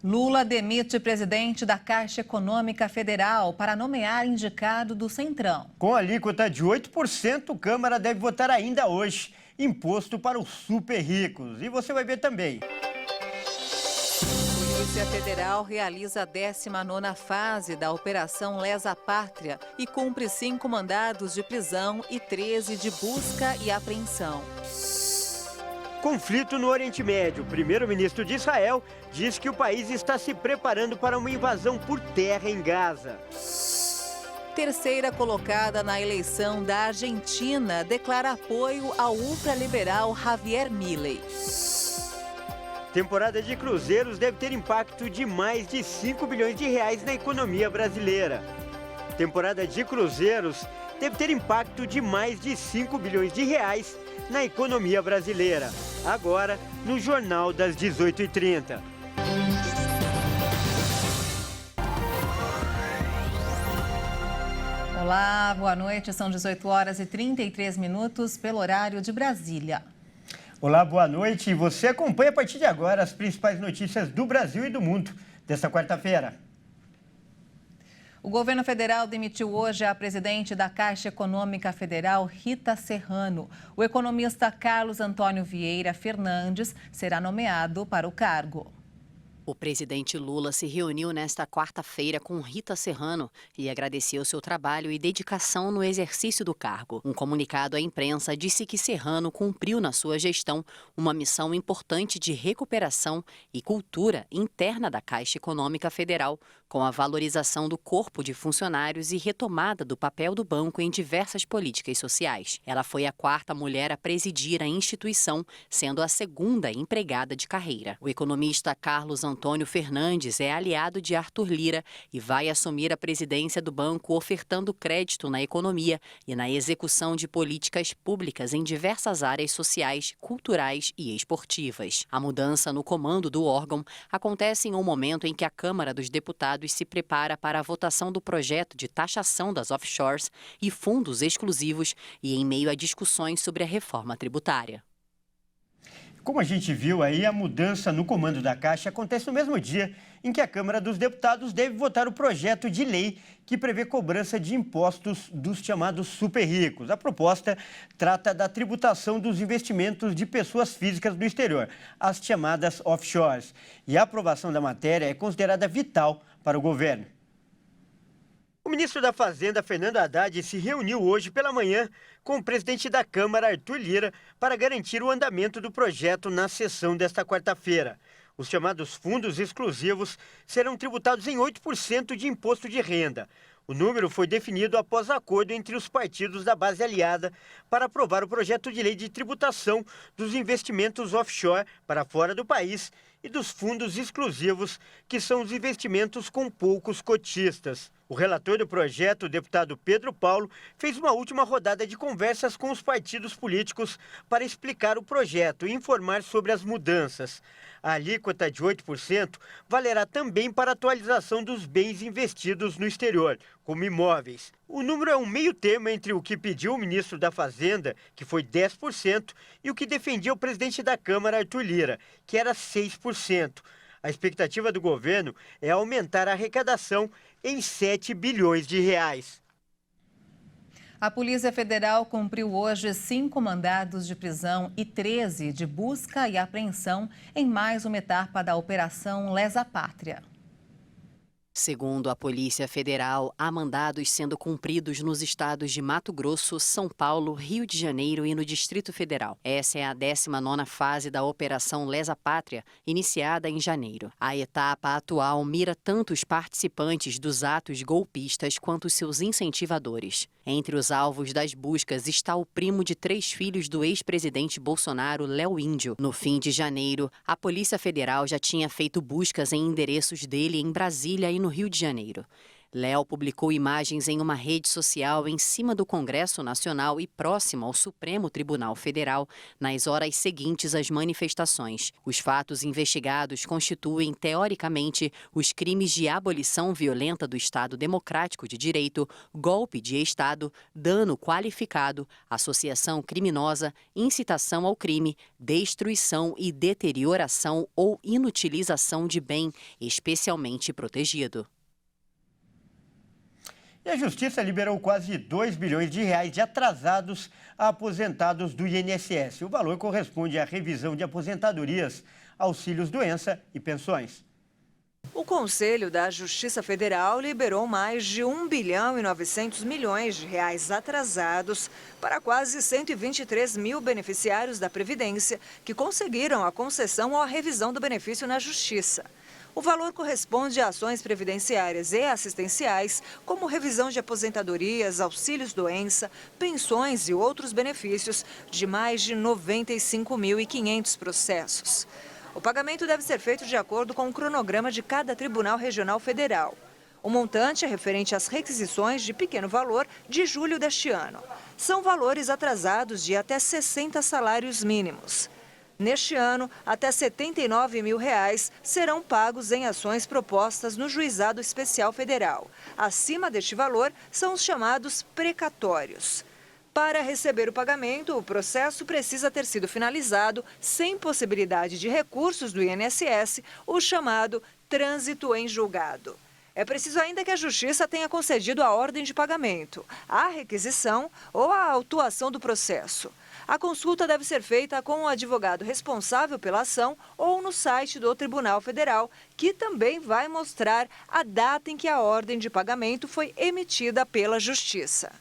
Lula demite presidente da Caixa Econômica Federal para nomear indicado do Centrão. Com alíquota de 8%, a Câmara deve votar ainda hoje. Imposto para os super ricos. E você vai ver também. Polícia Federal realiza a 19ª fase da Operação Lesa Pátria e cumpre 5 mandados de prisão e 13 de busca e apreensão. Conflito no Oriente Médio. O primeiro-ministro de Israel diz que o país está se preparando para uma invasão por terra em Gaza. Terceira colocada na eleição da Argentina declara apoio ao ultraliberal Javier Milei. Temporada de cruzeiros deve ter impacto de mais de 5 bilhões de reais na economia brasileira. Temporada de cruzeiros deve ter impacto de mais de 5 bilhões de reais na economia brasileira. Agora, no Jornal das 18h30. Olá, boa noite. São 18h33 pelo horário de Brasília. Olá, boa noite. E você acompanha a partir de agora as principais notícias do Brasil e do mundo desta quarta-feira. O governo federal demitiu hoje a presidente da Caixa Econômica Federal, Rita Serrano. O economista Carlos Antônio Vieira Fernandes será nomeado para o cargo. O presidente Lula se reuniu nesta quarta-feira com Rita Serrano e agradeceu seu trabalho e dedicação no exercício do cargo. Um comunicado à imprensa disse que Serrano cumpriu na sua gestão uma missão importante de recuperação e cultura interna da Caixa Econômica Federal, com a valorização do corpo de funcionários e retomada do papel do banco em diversas políticas sociais. Ela foi a 4ª mulher a presidir a instituição, sendo a 2ª empregada de carreira. O economista Carlos Antônio Fernandes é aliado de Arthur Lira e vai assumir a presidência do banco ofertando crédito na economia e na execução de políticas públicas em diversas áreas sociais, culturais e esportivas. A mudança no comando do órgão acontece em um momento em que a Câmara dos Deputados se prepara para a votação do projeto de taxação das offshores e fundos exclusivos e em meio a discussões sobre a reforma tributária. Como a gente viu aí, a mudança no comando da Caixa acontece no mesmo dia em que a Câmara dos Deputados deve votar o projeto de lei que prevê cobrança de impostos dos chamados super ricos. A proposta trata da tributação dos investimentos de pessoas físicas do exterior, as chamadas offshores. E a aprovação da matéria é considerada vital para o governo. O ministro da Fazenda, Fernando Haddad, se reuniu hoje pela manhã com o presidente da Câmara, Arthur Lira, para garantir o andamento do projeto na sessão desta quarta-feira. Os chamados fundos exclusivos serão tributados em 8% de imposto de renda. O número foi definido após acordo entre os partidos da base aliada para aprovar o projeto de lei de tributação dos investimentos offshore para fora do país e dos fundos exclusivos, que são os investimentos com poucos cotistas. O relator do projeto, o deputado Pedro Paulo, fez uma última rodada de conversas com os partidos políticos para explicar o projeto e informar sobre as mudanças. A alíquota de 8% valerá também para a atualização dos bens investidos no exterior, como imóveis. O número é um meio termo entre o que pediu o ministro da Fazenda, que foi 10%, e o que defendia o presidente da Câmara, Arthur Lira, que era 6%. A expectativa do governo é aumentar a arrecadação em 7 bilhões de reais. A Polícia Federal cumpriu hoje 5 mandados de prisão e 13 de busca e apreensão em mais uma etapa da Operação Lesa Pátria. Segundo a Polícia Federal, há mandados sendo cumpridos nos estados de Mato Grosso, São Paulo, Rio de Janeiro e no Distrito Federal. Essa é a 19ª fase da Operação Lesa Pátria, iniciada em janeiro. A etapa atual mira tanto os participantes dos atos golpistas quanto os seus incentivadores. Entre os alvos das buscas está o primo de 3 filhos do ex-presidente Bolsonaro, Léo Índio. No fim de janeiro, a Polícia Federal já tinha feito buscas em endereços dele em Brasília e no Rio de Janeiro. Léo publicou imagens em uma rede social em cima do Congresso Nacional e próximo ao Supremo Tribunal Federal, nas horas seguintes às manifestações. Os fatos investigados constituem, teoricamente, os crimes de abolição violenta do Estado Democrático de Direito, golpe de Estado, dano qualificado, associação criminosa, incitação ao crime, destruição e deterioração ou inutilização de bem especialmente protegido. E a Justiça liberou quase 2 bilhões de reais de atrasados a aposentados do INSS. O valor corresponde à revisão de aposentadorias, auxílios-doença e pensões. O Conselho da Justiça Federal liberou mais de 1 bilhão e 900 milhões de reais atrasados para quase 123 mil beneficiários da Previdência que conseguiram a concessão ou a revisão do benefício na Justiça. O valor corresponde a ações previdenciárias e assistenciais, como revisão de aposentadorias, auxílios-doença, pensões e outros benefícios de mais de 95.500 processos. O pagamento deve ser feito de acordo com o cronograma de cada Tribunal Regional Federal. O montante é referente às requisições de pequeno valor de julho deste ano. São valores atrasados de até 60 salários mínimos. Neste ano, até R$ 79 mil serão pagos em ações propostas no Juizado Especial Federal. Acima deste valor são os chamados precatórios. Para receber o pagamento, o processo precisa ter sido finalizado sem possibilidade de recursos do INSS, o chamado trânsito em julgado. É preciso ainda que a Justiça tenha concedido a ordem de pagamento, a requisição ou a autuação do processo. A consulta deve ser feita com o advogado responsável pela ação ou no site do Tribunal Federal, que também vai mostrar a data em que a ordem de pagamento foi emitida pela Justiça.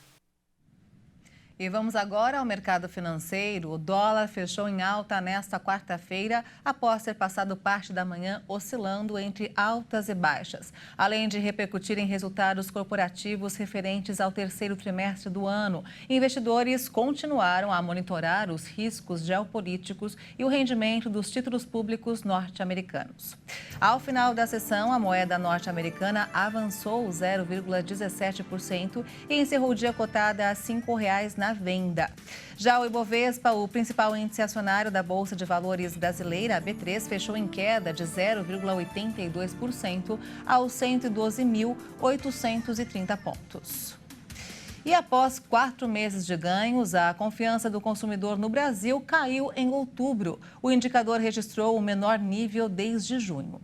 E vamos agora ao mercado financeiro. O dólar fechou em alta nesta quarta-feira, após ter passado parte da manhã oscilando entre altas e baixas. Além de repercutir em resultados corporativos referentes ao terceiro trimestre do ano, investidores continuaram a monitorar os riscos geopolíticos e o rendimento dos títulos públicos norte-americanos. Ao final da sessão, a moeda norte-americana avançou 0,17% e encerrou o dia cotada a R$ 5,00 na venda. Já o Ibovespa, o principal índice acionário da Bolsa de Valores brasileira, a B3, fechou em queda de 0,82% aos 112.830 pontos. E após 4 meses de ganhos, a confiança do consumidor no Brasil caiu em outubro. O indicador registrou o menor nível desde junho.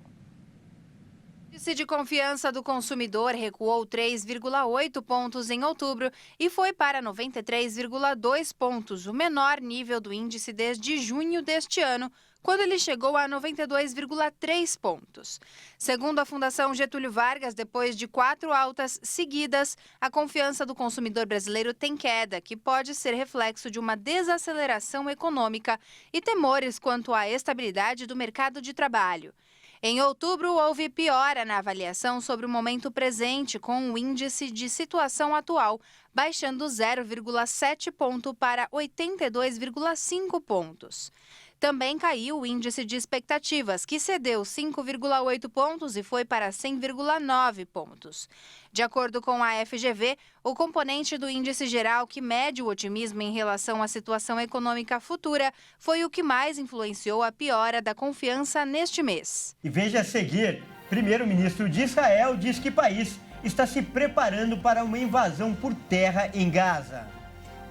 O índice de confiança do consumidor recuou 3,8 pontos em outubro e foi para 93,2 pontos, o menor nível do índice desde junho deste ano, quando ele chegou a 92,3 pontos. Segundo a Fundação Getúlio Vargas, depois de 4 altas seguidas, a confiança do consumidor brasileiro tem queda, que pode ser reflexo de uma desaceleração econômica e temores quanto à estabilidade do mercado de trabalho. Em outubro, houve piora na avaliação sobre o momento presente, com o índice de situação atual baixando 0,7 ponto para 82,5 pontos. Também caiu o índice de expectativas, que cedeu 5,8 pontos e foi para 100,9 pontos. De acordo com a FGV, o componente do índice geral que mede o otimismo em relação à situação econômica futura foi o que mais influenciou a piora da confiança neste mês. E veja a seguir, primeiro-ministro de Israel diz que o país está se preparando para uma invasão por terra em Gaza.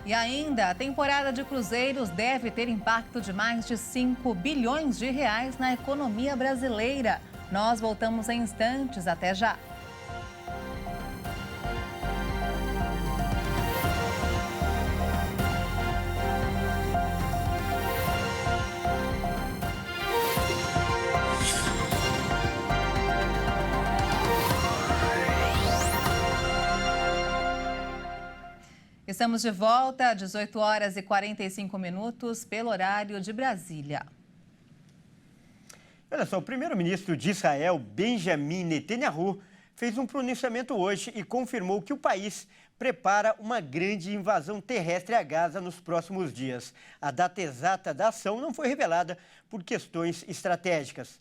E ainda, a temporada de cruzeiros deve ter impacto de mais de 5 bilhões de reais na economia brasileira. Nós voltamos em instantes. Até já. Estamos de volta, 18 horas e 45 minutos, pelo horário de Brasília. Olha só, o primeiro-ministro de Israel, Benjamin Netanyahu, fez um pronunciamento hoje e confirmou que o país prepara uma grande invasão terrestre a Gaza nos próximos dias. A data exata da ação não foi revelada por questões estratégicas.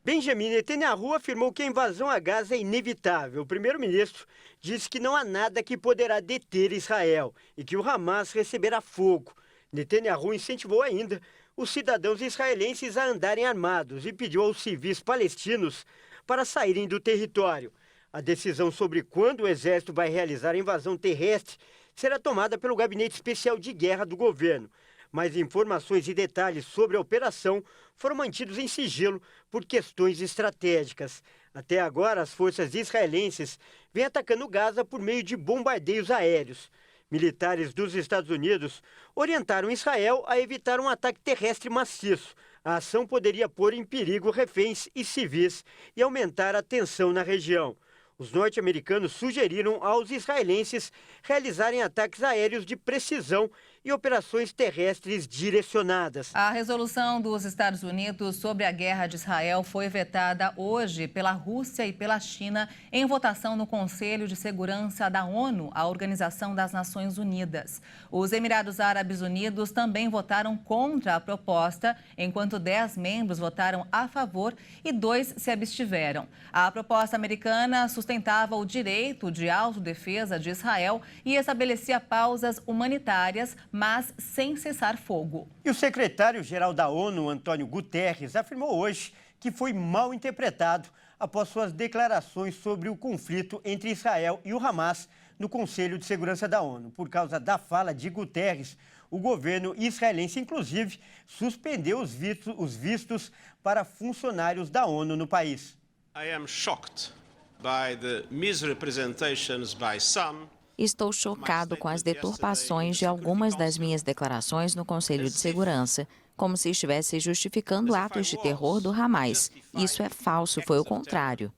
Benjamin Netanyahu afirmou que a invasão a Gaza é inevitável. O primeiro-ministro disse que não há nada que poderá deter Israel e que o Hamas receberá fogo. Netanyahu incentivou ainda os cidadãos israelenses a andarem armados e pediu aos civis palestinos para saírem do território. A decisão sobre quando o exército vai realizar a invasão terrestre será tomada pelo Gabinete Especial de Guerra do governo. Mas informações e detalhes sobre a operação foram mantidos em sigilo por questões estratégicas. Até agora, as forças israelenses vêm atacando Gaza por meio de bombardeios aéreos. Militares dos Estados Unidos orientaram Israel a evitar um ataque terrestre maciço. A ação poderia pôr em perigo reféns e civis e aumentar a tensão na região. Os norte-americanos sugeriram aos israelenses realizarem ataques aéreos de precisão e operações terrestres direcionadas. A resolução dos Estados Unidos sobre a guerra de Israel foi vetada hoje pela Rússia e pela China em votação no Conselho de Segurança da ONU, a Organização das Nações Unidas. Os Emirados Árabes Unidos também votaram contra a proposta, enquanto 10 membros votaram a favor e 2 se abstiveram. A proposta americana sustentava o direito de autodefesa de Israel e estabelecia pausas humanitárias, mas sem cessar fogo. E o secretário-geral da ONU, Antônio Guterres, afirmou hoje que foi mal interpretado após suas declarações sobre o conflito entre Israel e o Hamas no Conselho de Segurança da ONU. Por causa da fala de Guterres, o governo israelense, inclusive, suspendeu os vistos para funcionários da ONU no país. I am shocked by the misrepresentations by some. Estou chocado com as deturpações de algumas das minhas declarações no Conselho de Segurança, como se estivesse justificando atos de terror do Hamas. Isso é falso, foi o contrário.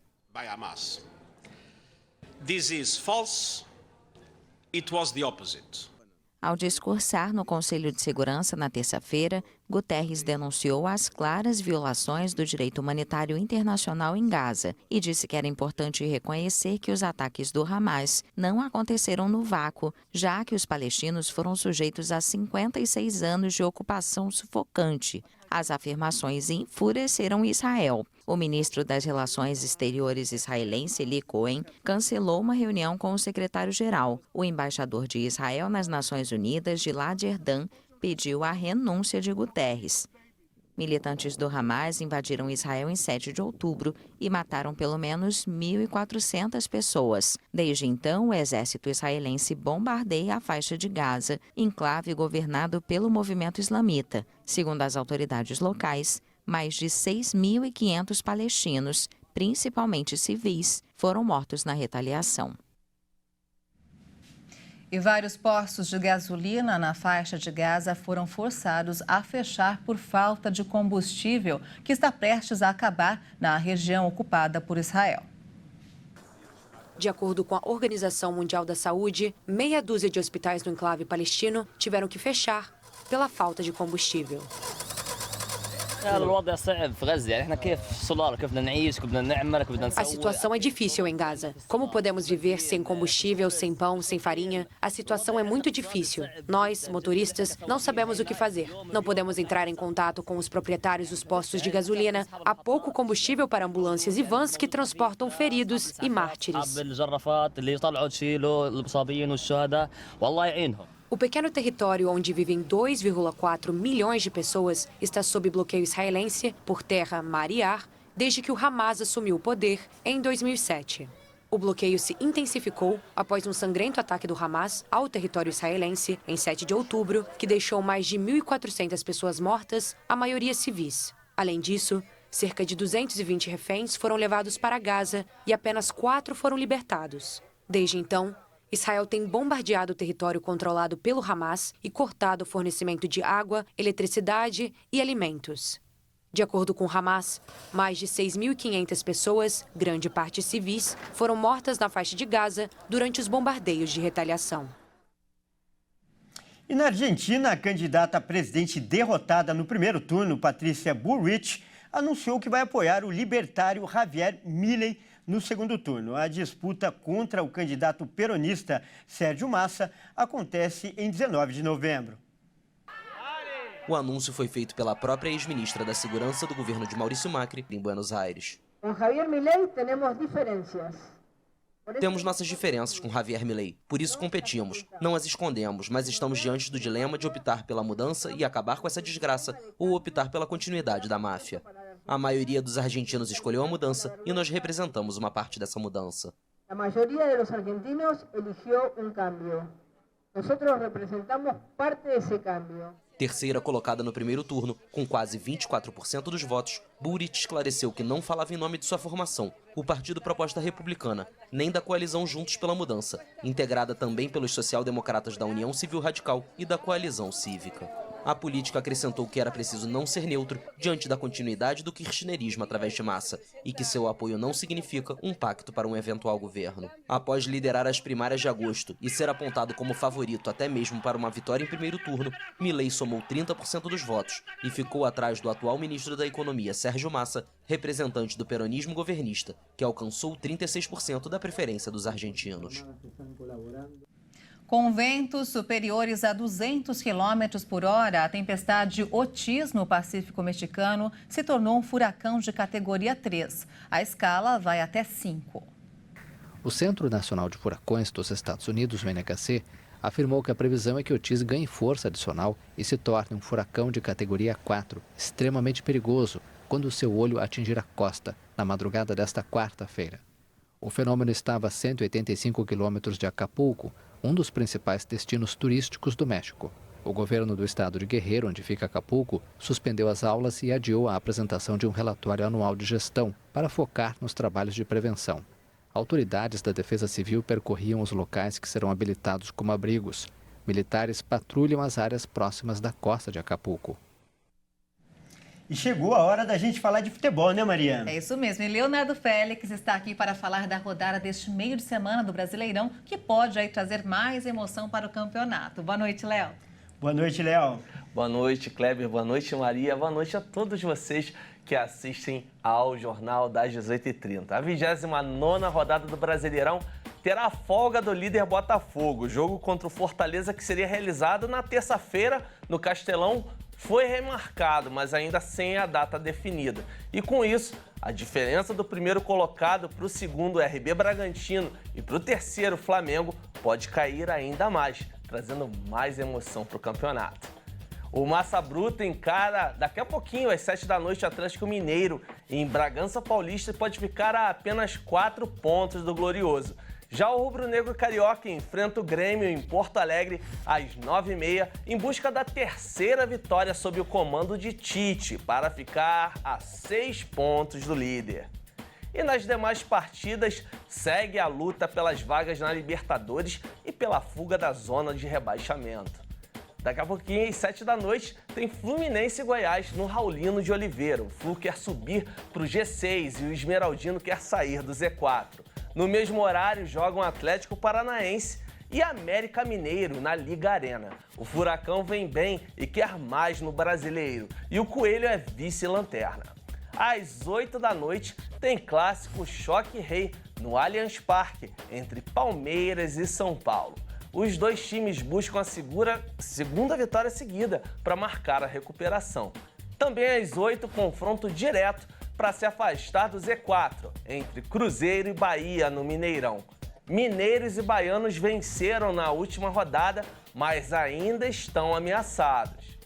This is false. It was the opposite. Ao discursar no Conselho de Segurança na terça-feira, Guterres denunciou as claras violações do direito humanitário internacional em Gaza e disse que era importante reconhecer que os ataques do Hamas não aconteceram no vácuo, já que os palestinos foram sujeitos a 56 anos de ocupação sufocante. As afirmações enfureceram Israel. O ministro das Relações Exteriores israelense, Eli Cohen, cancelou uma reunião com o secretário-geral. O embaixador de Israel nas Nações Unidas, Gilad Erdan, pediu a renúncia de Guterres. Militantes do Hamas invadiram Israel em 7 de outubro e mataram pelo menos 1.400 pessoas. Desde então, o exército israelense bombardeia a faixa de Gaza, enclave governado pelo movimento islamita. Segundo as autoridades locais, mais de 6.500 palestinos, principalmente civis, foram mortos na retaliação. E vários postos de gasolina na faixa de Gaza foram forçados a fechar por falta de combustível, que está prestes a acabar na região ocupada por Israel. De acordo com a Organização Mundial da Saúde, meia dúzia de hospitais no enclave palestino tiveram que fechar pela falta de combustível. A situação é difícil em Gaza. Como podemos viver sem combustível, sem pão, sem farinha? A situação é muito difícil. Nós, motoristas, não sabemos o que fazer. Não podemos entrar em contato com os proprietários dos postos de gasolina. Há pouco combustível para ambulâncias e vans que transportam feridos e mártires. O pequeno território onde vivem 2,4 milhões de pessoas está sob bloqueio israelense por terra, mar e ar desde que o Hamas assumiu o poder em 2007. O bloqueio se intensificou após um sangrento ataque do Hamas ao território israelense em 7 de outubro, que deixou mais de 1.400 pessoas mortas, a maioria civis. Além disso, cerca de 220 reféns foram levados para Gaza e apenas 4 foram libertados. Desde então, Israel tem bombardeado o território controlado pelo Hamas e cortado o fornecimento de água, eletricidade e alimentos. De acordo com o Hamas, mais de 6.500 pessoas, grande parte civis, foram mortas na faixa de Gaza durante os bombardeios de retaliação. E na Argentina, a candidata a presidente derrotada no primeiro turno, Patrícia Bullrich, anunciou que vai apoiar o libertário Javier Milei no segundo turno. A disputa contra o candidato peronista Sérgio Massa acontece em 19 de novembro. O anúncio foi feito pela própria ex-ministra da Segurança do governo de Maurício Macri, em Buenos Aires. Com Javier Milei temos diferenças. Temos nossas diferenças com Javier Milei, por isso competimos. Não as escondemos, mas estamos diante do dilema de optar pela mudança e acabar com essa desgraça, ou optar pela continuidade da máfia. A maioria dos argentinos escolheu a mudança e nós representamos uma parte dessa mudança. A maioria dos argentinos eligiu cambio. Nós representamos parte desse cambio. Terceira colocada no primeiro turno, com quase 24% dos votos, Buric esclareceu que não falava em nome de sua formação, o Partido Proposta Republicana, nem da coalizão Juntos pela Mudança, integrada também pelos social-democratas da União Civil Radical e da Coalizão Cívica. A política acrescentou que era preciso não ser neutro diante da continuidade do kirchnerismo através de Massa e que seu apoio não significa um pacto para um eventual governo. Após liderar as primárias de agosto e ser apontado como favorito até mesmo para uma vitória em primeiro turno, Milei somou 30% dos votos e ficou atrás do atual ministro da Economia, Sérgio Massa, representante do peronismo governista, que alcançou 36% da preferência dos argentinos. Com ventos superiores a 200 km por hora, a tempestade Otis, no Pacífico Mexicano, se tornou um furacão de categoria 3. A escala vai até 5. O Centro Nacional de Furacões dos Estados Unidos, o NHC, afirmou que a previsão é que Otis ganhe força adicional e se torne um furacão de categoria 4, extremamente perigoso, quando seu olho atingir a costa, na madrugada desta quarta-feira. O fenômeno estava a 185 quilômetros de Acapulco, um dos principais destinos turísticos do México. O governo do estado de Guerreiro, onde fica Acapulco, suspendeu as aulas e adiou a apresentação de um relatório anual de gestão para focar nos trabalhos de prevenção. Autoridades da Defesa Civil percorriam os locais que serão habilitados como abrigos. Militares patrulham as áreas próximas da costa de Acapulco. E chegou a hora da gente falar de futebol, né, Mariana? É isso mesmo. E Leonardo Félix está aqui para falar da rodada deste meio de semana do Brasileirão, que pode aí trazer mais emoção para o campeonato. Boa noite, Léo. Boa noite, Léo. Boa noite, Kleber. Boa noite, Maria. Boa noite a todos vocês que assistem ao Jornal das 18h30. A 29ª rodada do Brasileirão terá a folga do líder Botafogo. O jogo contra o Fortaleza, que seria realizado na terça-feira no Castelão, foi remarcado, mas ainda sem a data definida. E com isso, a diferença do primeiro colocado para o segundo RB Bragantino e para o terceiro Flamengo pode cair ainda mais, trazendo mais emoção para o campeonato. O Massa Bruta encara daqui a pouquinho, às 7 da noite, o Atlético Mineiro em Bragança Paulista e pode ficar a apenas 4 pontos do Glorioso. Já o rubro-negro carioca enfrenta o Grêmio em Porto Alegre às 9h30 em busca da terceira vitória sob o comando de Tite para ficar a 6 pontos do líder. E nas demais partidas segue a luta pelas vagas na Libertadores e pela fuga da zona de rebaixamento. Daqui a pouquinho, às 7 da noite, tem Fluminense e Goiás no Raulino de Oliveira. O Flu quer subir para o G6 e o Esmeraldino quer sair do Z4. No mesmo horário, jogam Atlético Paranaense e América Mineiro na Liga Arena. O Furacão vem bem e quer mais no Brasileiro. E o Coelho é vice-lanterna. Às 8 da noite, tem clássico Choque Rei no Allianz Parque, entre Palmeiras e São Paulo. Os dois times buscam a segunda vitória seguida para marcar a recuperação. Também às 8, confronto direto para se afastar do Z4, entre Cruzeiro e Bahia no Mineirão. Mineiros e baianos venceram na última rodada, mas ainda estão ameaçados.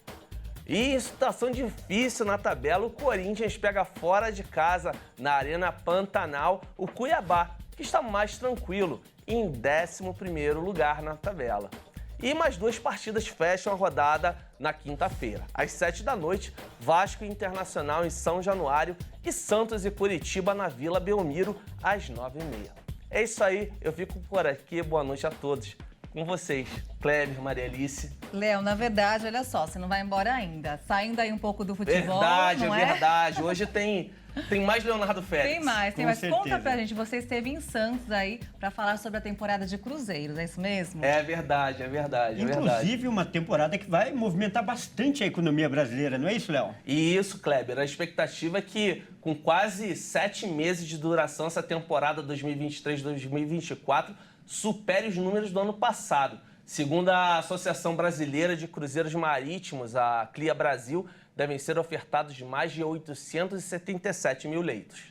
E em situação difícil na tabela, o Corinthians pega fora de casa, na Arena Pantanal, o Cuiabá, que está mais tranquilo, em 11º lugar na tabela. E mais 2 partidas fecham a rodada na quinta-feira. Às 7 da noite, Vasco e Internacional em São Januário e Santos e Curitiba na Vila Belmiro às 9h30. É isso aí, eu fico por aqui. Boa noite a todos. Com vocês, Kleber, Maria Alice. Léo, na verdade, olha só, você não vai embora ainda. Saindo aí um pouco do futebol, verdade, não é verdade. Hoje tem mais Leonardo Félix. Tem mais, tem mais. certeza. Conta pra gente, você esteve em Santos aí pra falar sobre a temporada de cruzeiros, é isso mesmo? É verdade, é verdade. Inclusive, uma temporada que vai movimentar bastante a economia brasileira, não é isso, Léo? E isso, Kleber. A expectativa é que, com quase 7 meses de duração, essa temporada 2023-2024 supere os números do ano passado. Segundo a Associação Brasileira de Cruzeiros Marítimos, a CLIA Brasil, devem ser ofertados mais de 877 mil leitos.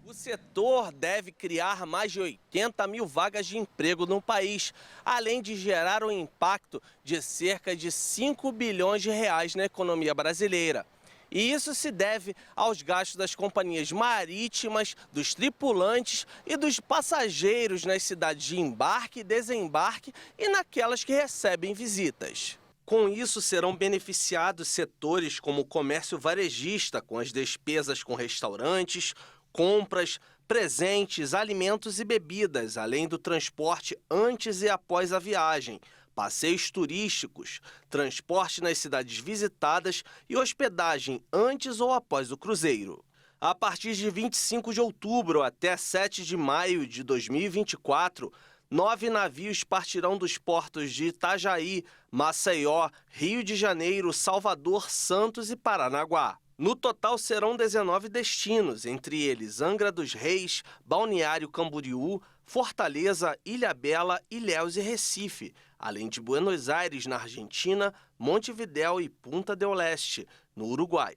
O setor deve criar mais de 80 mil vagas de emprego no país, além de gerar um impacto de cerca de 5 bilhões de reais na economia brasileira. E isso se deve aos gastos das companhias marítimas, dos tripulantes e dos passageiros nas cidades de embarque e desembarque e naquelas que recebem visitas. Com isso, serão beneficiados setores como o comércio varejista, com as despesas com restaurantes, compras, presentes, alimentos e bebidas, além do transporte antes e após a viagem, passeios turísticos, transporte nas cidades visitadas e hospedagem antes ou após o cruzeiro. A partir de 25 de outubro até 7 de maio de 2024, 9 navios partirão dos portos de Itajaí, Maceió, Rio de Janeiro, Salvador, Santos e Paranaguá. No total serão 19 destinos, entre eles Angra dos Reis, Balneário Camboriú, Fortaleza, Ilhabela, Ilhéus e Recife, além de Buenos Aires, na Argentina, Montevidéu e Punta del Este, no Uruguai.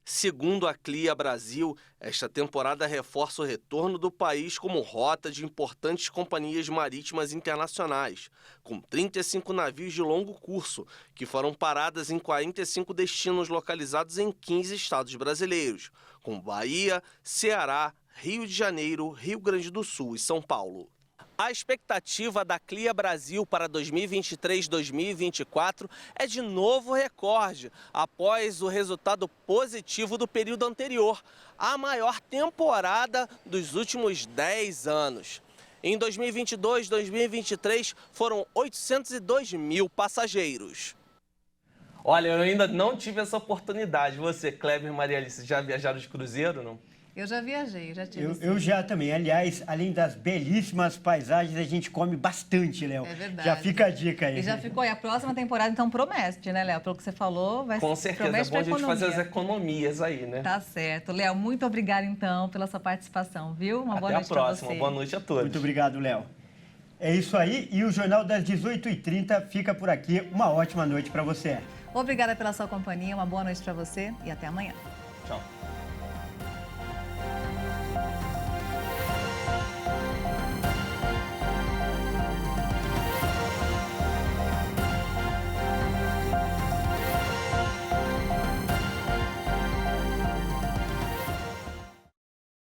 Segundo a CLIA Brasil, esta temporada reforça o retorno do país como rota de importantes companhias marítimas internacionais, com 35 navios de longo curso, que foram paradas em 45 destinos localizados em 15 estados brasileiros, como Bahia, Ceará, Rio de Janeiro, Rio Grande do Sul e São Paulo. A expectativa da CLIA Brasil para 2023-2024 é de novo recorde, após o resultado positivo do período anterior, a maior temporada dos últimos 10 anos. Em 2022-2023, foram 802 mil passageiros. Olha, eu ainda não tive essa oportunidade. Você, Kleber e Maria Alice, já viajaram de cruzeiro, não? Eu já viajei, já tive. Eu já também. Aliás, além das belíssimas paisagens, a gente come bastante, Léo. É verdade. Já fica a dica aí. E já ficou. E a próxima temporada, então, promete, né, Léo? Pelo que você falou, vai ser. Com certeza, é bom a gente fazer as economias aí, né? Tá certo. Léo, muito obrigada, então, pela sua participação, viu? Uma boa noite pra você. Até a próxima. Boa noite a todos. Muito obrigado, Léo. É isso aí. E o Jornal das 18h30 fica por aqui. Uma ótima noite para você. Obrigada pela sua companhia, uma boa noite para você e até amanhã. Tchau.